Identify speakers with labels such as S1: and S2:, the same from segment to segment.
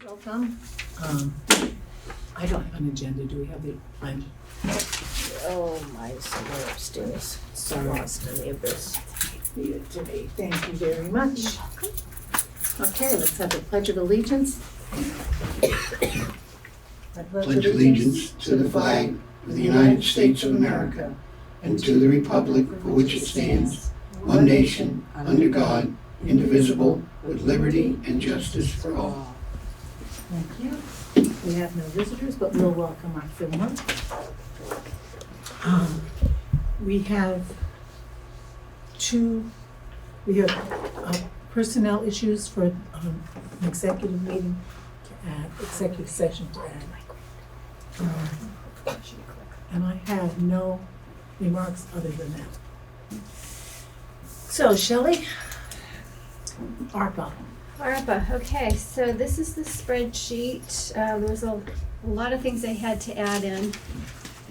S1: Welcome. I don't have an agenda. Do we have the,
S2: Oh, mine's somewhere upstairs. So lost in the abyss.
S1: here today? Thank you very much. Okay, let's have the Pledge of Allegiance. I
S3: Pledge allegiance to the flag of the United States of America and to the republic for which it stands, one nation, under God, indivisible, with liberty and justice for all.
S1: Thank you. We have no visitors, but we'll welcome our filmer. We have personnel issues for an executive meeting to add, executive session to add. And I have no remarks other than that. So Shelley, ARPA.
S4: ARPA, okay, so this is the spreadsheet. There was a lot of things I had to add in.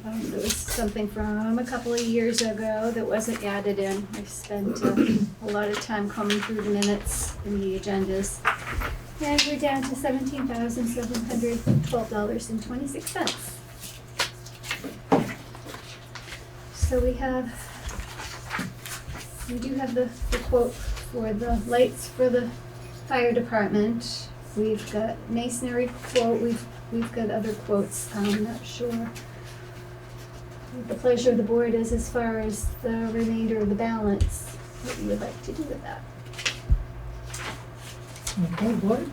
S4: There was something from a couple of years ago that wasn't added in. I spent a lot of time combing through the minutes and the agendas. And we're down to $17,712.26. So we do have the quote for the lights for the fire department. We've got masonry quote, we've got other quotes. I'm not sure what the pleasure of the board is as far as the remainder of the balance, what you would like to do with that.
S1: Okay, board?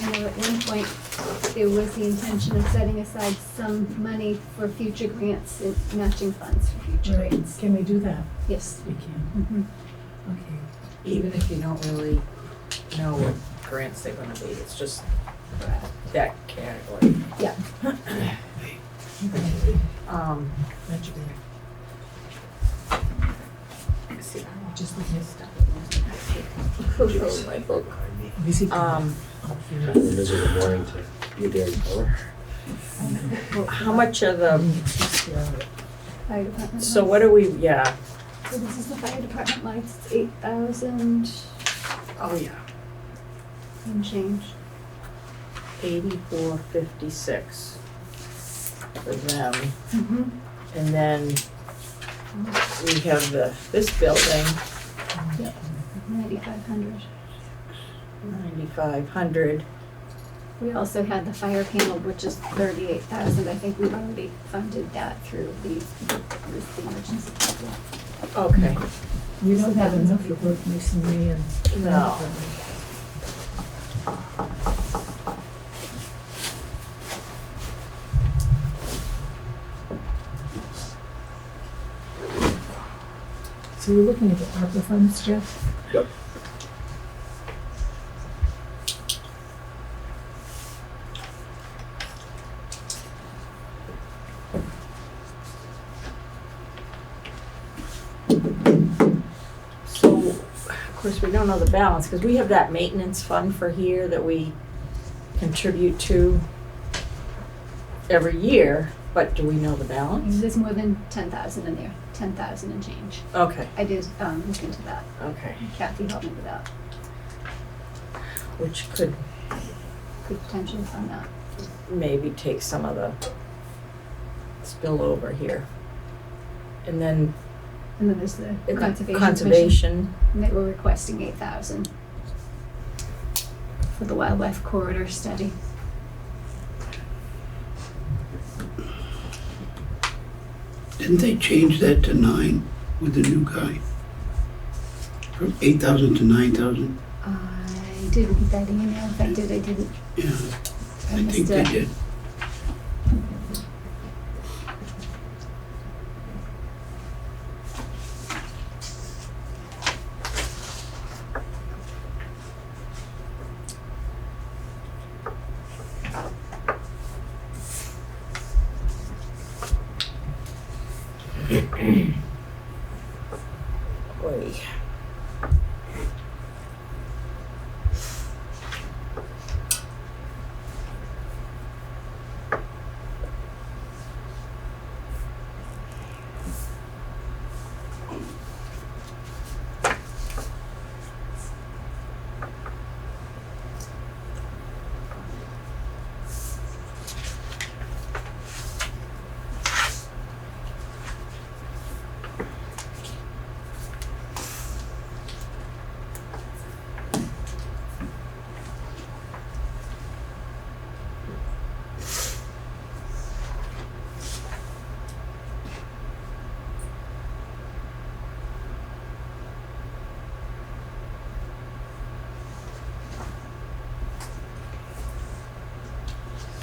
S4: I know at one point there was the intention of setting aside some money for future grants and matching funds for future
S1: Right.
S4: grants.
S1: Can we do that?
S4: Yes.
S1: We can. Okay.
S2: Even if you don't really know what grants they're gonna be, it's just that category.
S4: Yeah.
S1: That's good.
S2: See,
S1: Just look at stuff.
S2: here's my book.
S1: Busy.
S5: Kind of busy in the morning to be there in color.
S2: How much are the,
S4: Fire department.
S2: so
S4: lights.
S2: what are we, yeah,
S4: So this is the fire department lights, it's 8,000
S2: oh yeah,
S4: and change.
S2: 84.56 for them.
S4: Mm-hmm.
S2: And then we have this building,
S4: Yep, 9,500.
S2: 9,500.
S4: We also had the fire panel, which is 38,000. I think we've already funded that through the emergency capital.
S2: Okay.
S1: You don't have enough for both masonry and.
S2: No.
S1: So you're looking at the ARPA funds, Jeff?
S5: Yep.
S2: So, of course, we don't know the balance, because we have that maintenance fund for here that we contribute to every year, but do we know the balance?
S4: There's more than 10,000 in there, 10,000 and change.
S2: Okay,
S4: I did look into that.
S2: okay,
S4: Kathy helped me with that.
S2: which could
S4: Could potentially fund that.
S2: maybe take some of the spillover here. And then
S4: And then there's the conservation commission.
S2: conservation,
S4: And they were requesting 8,000 for the wildlife corridor study.
S3: Didn't they change that to 9 with the new guy? From 8,000 to 9,000?
S4: I didn't get that email. If I did, I didn't.
S3: Yeah,
S4: I
S3: I
S4: missed
S3: think they
S4: it.
S3: did.
S2: oy.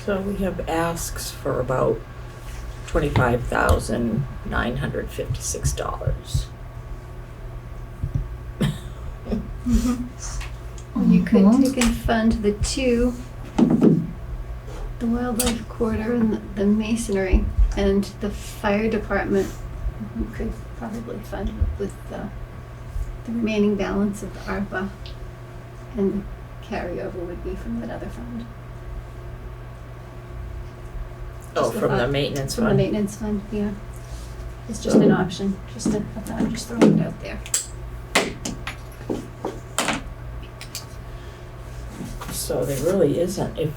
S2: So we have asks for about $25,956.
S4: You can fund the two, the wildlife corridor and the masonry, and the fire department. You could probably fund with the remaining balance of the ARPA, and the carryover would be from that other fund.
S2: Oh,
S4: Just the
S2: from the
S4: thought.
S2: maintenance
S4: From the
S2: fund.
S4: maintenance fund, yeah. It's just an option, just a thought, I'm just throwing it out there.
S2: So there really isn't, if,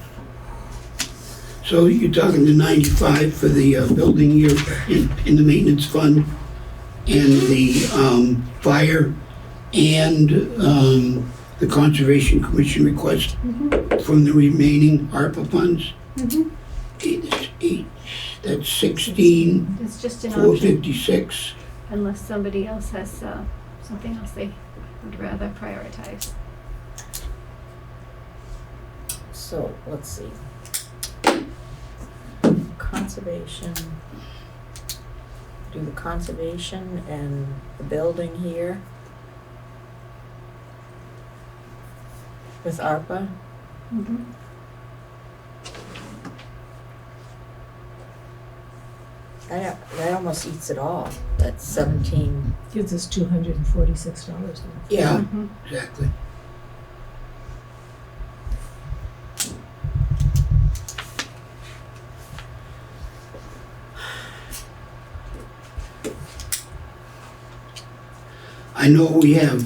S3: So you're talking the 95 for the building here in the maintenance fund, and the fire, and the Conservation Commission request from the remaining ARPA funds? That's 16,
S4: It's just an option,
S3: 456.
S4: unless somebody else has something else they would rather prioritize.
S2: so, let's see. Conservation. Do the conservation and the building here. With ARPA. That almost eats it all. That's 17.
S1: Gives us $246.
S3: Yeah, exactly. I know we have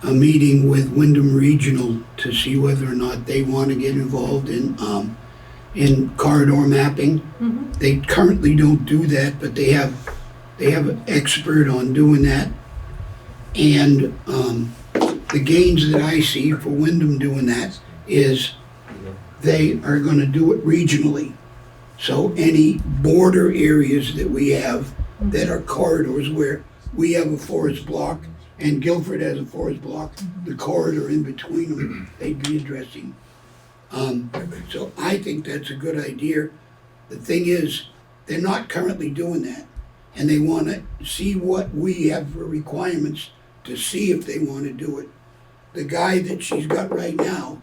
S3: a meeting with Wyndham Regional to see whether or not they want to get involved in corridor mapping. They currently don't do that, but they have an expert on doing that. And the gains that I see for Wyndham doing that is they are going to do it regionally. So any border areas that we have that are corridors where we have a forest block and Guilford has a forest block, the corridor in between them, they'd be addressing. So I think that's a good idea. The thing is, they're not currently doing that, and they want to see what we have for requirements to see if they want to do it. The guy that she's got right now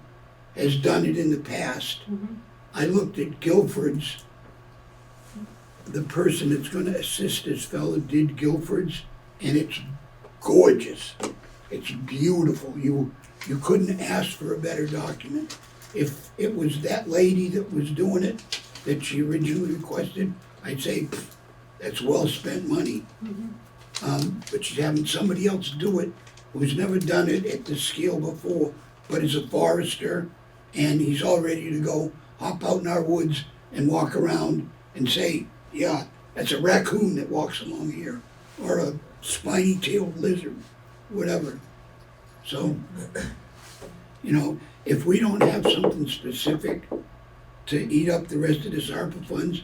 S3: has done it in the past. I looked at Guilford's. The person that's going to assist this fellow did Guilford's, and it's gorgeous. It's beautiful. You couldn't ask for a better document. If it was that lady that was doing it, that she originally requested, I'd say that's well spent money. But she's having somebody else do it who's never done it at this scale before, but is a forester, and he's all ready to go hop out in our woods and walk around and say, yeah, that's a raccoon that walks along here, or a spiny-tailed lizard, whatever. So, if we don't have something specific to eat up the rest of this ARPA funds,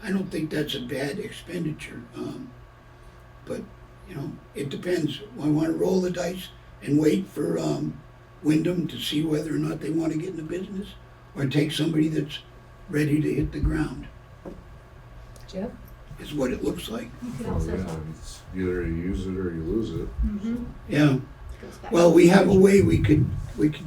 S3: I don't think that's a bad expenditure. But, it depends. I want to roll the dice and wait for Wyndham to see whether or not they want to get in the business, or take somebody that's ready to hit the ground,
S1: Jeff?
S3: is what it looks like.
S4: You could
S6: Oh,
S4: also,
S6: yeah, it's either you use it or you lose it.
S3: Yeah.
S4: goes back
S3: Well,
S4: to-
S3: we have a way we could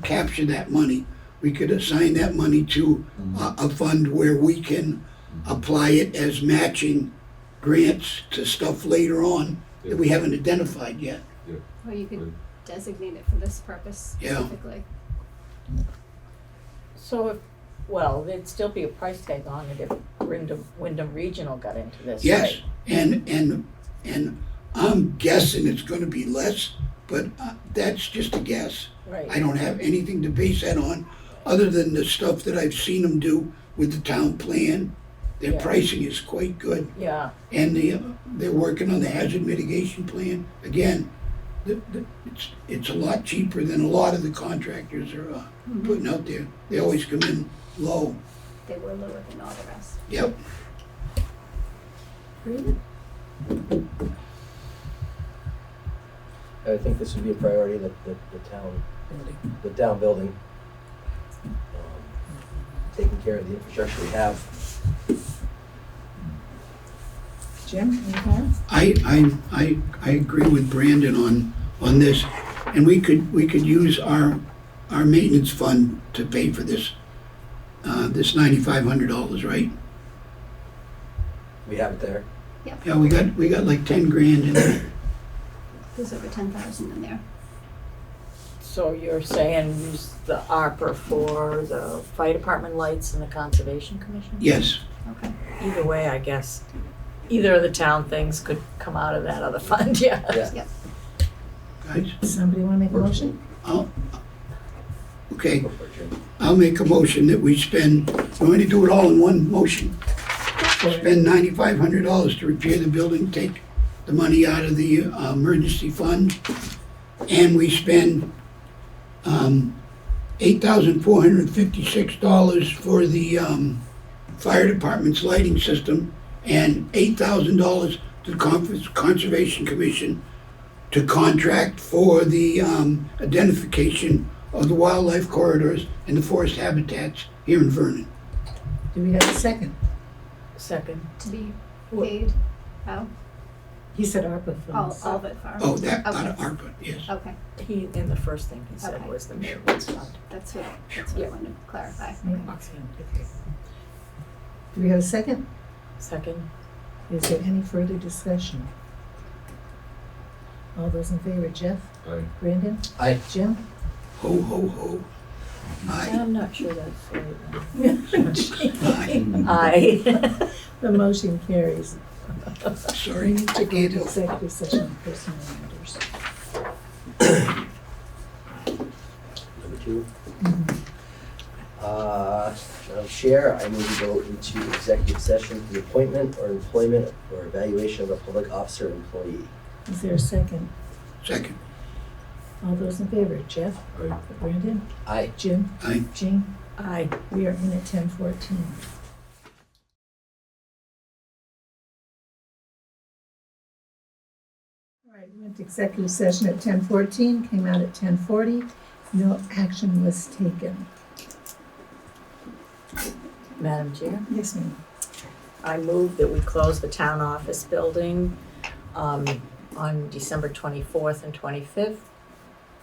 S3: capture that money. We could assign that money to a fund where we can apply it as matching grants to stuff later on that we haven't identified yet.
S4: Or you could designate it for this purpose
S3: Yeah.
S4: specifically.
S2: So, there'd still be a price tag on it if Wyndham Regional got into this,
S3: Yes,
S2: right?
S3: and I'm guessing it's gonna be less, but that's just a guess.
S2: Right.
S3: I don't have anything to base that on, other than the stuff that I've seen them do with the town plan. Their
S2: Yeah.
S3: pricing is quite good,
S2: Yeah,
S3: and they're working on the hazard mitigation plan. Again, it's a lot cheaper than a lot of the contractors are putting out there. They always come in low.
S4: They were lower than all the rest.
S3: Yep.
S5: I think this would be a priority that the town building. taking care of the infrastructure we have.
S1: Jim, anything?
S3: I agree with Brandon on this, and we could use our maintenance fund to pay for this, this $9,500, right?
S5: We have it there.
S3: Yeah, we got like 10 grand in there.
S4: There's over 10,000 in there.
S2: So you're saying use the ARPA for the fire department lights and the conservation commission?
S3: Yes,
S4: Okay.
S2: Either way, I guess, either of the town things could come out of that other fund, yeah.
S5: Yeah.
S3: guys.
S1: Somebody wanna make a motion?
S3: Okay,
S5: Go for it, Jim.
S3: I'll make a motion that we spend, we're going to do it all in one motion. Spend $9,500 to repair the building, take the money out of the emergency fund, and we spend $8,456 for the fire department's lighting system, and $8,000 to the Conservation Commission to contract for the identification of the wildlife corridors and the forest habitats here in Vernon.
S1: Do we have a second?
S2: Second.
S4: To be paid? Oh,
S1: He said ARPA
S4: all
S1: funds.
S4: of it for.
S3: Oh, that, out
S4: Okay.
S3: of ARPA, yes.
S4: Okay,
S2: He, and the first thing he said
S4: Okay.
S2: was the maintenance fund.
S4: that's what I wanted to clarify.
S1: Maintenance fund, okay. Do we have a second?
S2: Second.
S1: Is there any further discussion? All those in favor, Jeff?
S6: Aye.
S1: Brandon?
S5: Aye.
S1: Jim?
S3: Ho, ho, ho. Aye,
S2: I'm not sure that's right.
S3: aye.
S2: Aye.
S1: The motion carries.
S3: Sorry
S1: We need to
S3: to
S1: go
S3: get
S1: to
S3: it.
S1: executive session on personal matters.
S5: Number 2. Madam Chair, I move to go into executive session for the appointment or employment or evaluation of a public officer or employee.
S1: Is there a second?
S3: Second,
S1: All those in favor, Jeff?
S6: Aye.
S1: Brandon?
S5: Aye.
S1: Jim?
S3: aye.
S1: Jean?
S2: Aye.
S1: We are in at 10:14. All right, we went to executive session at 10:14, came out at 10:40. No action was taken.
S2: Madam Chair,
S1: Yes, ma'am.
S2: I move that we close the town office building on December 24th and 25th,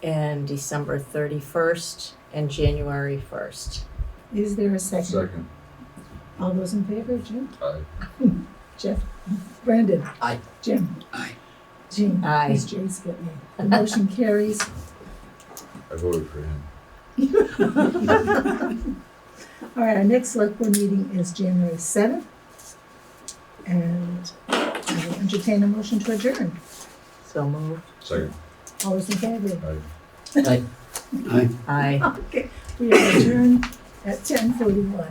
S2: and December 31st and January 1st.
S1: Is there a second?
S6: Second.
S1: All those in favor, Jim?
S6: Aye.
S1: Jeff? Brandon?
S5: Aye.
S1: Jim?
S3: Aye.
S1: Jean?
S2: Aye.
S1: Ms. J's got me. The motion carries.
S6: I voted for him.
S1: All right, our next select board meeting is January 7th. And I will entertain a motion to adjourn.
S2: So moved.
S6: Second.
S1: All those in favor?
S6: Aye.
S5: Aye.
S3: Aye.
S2: Aye.
S1: Okay, we are adjourned at 10:41.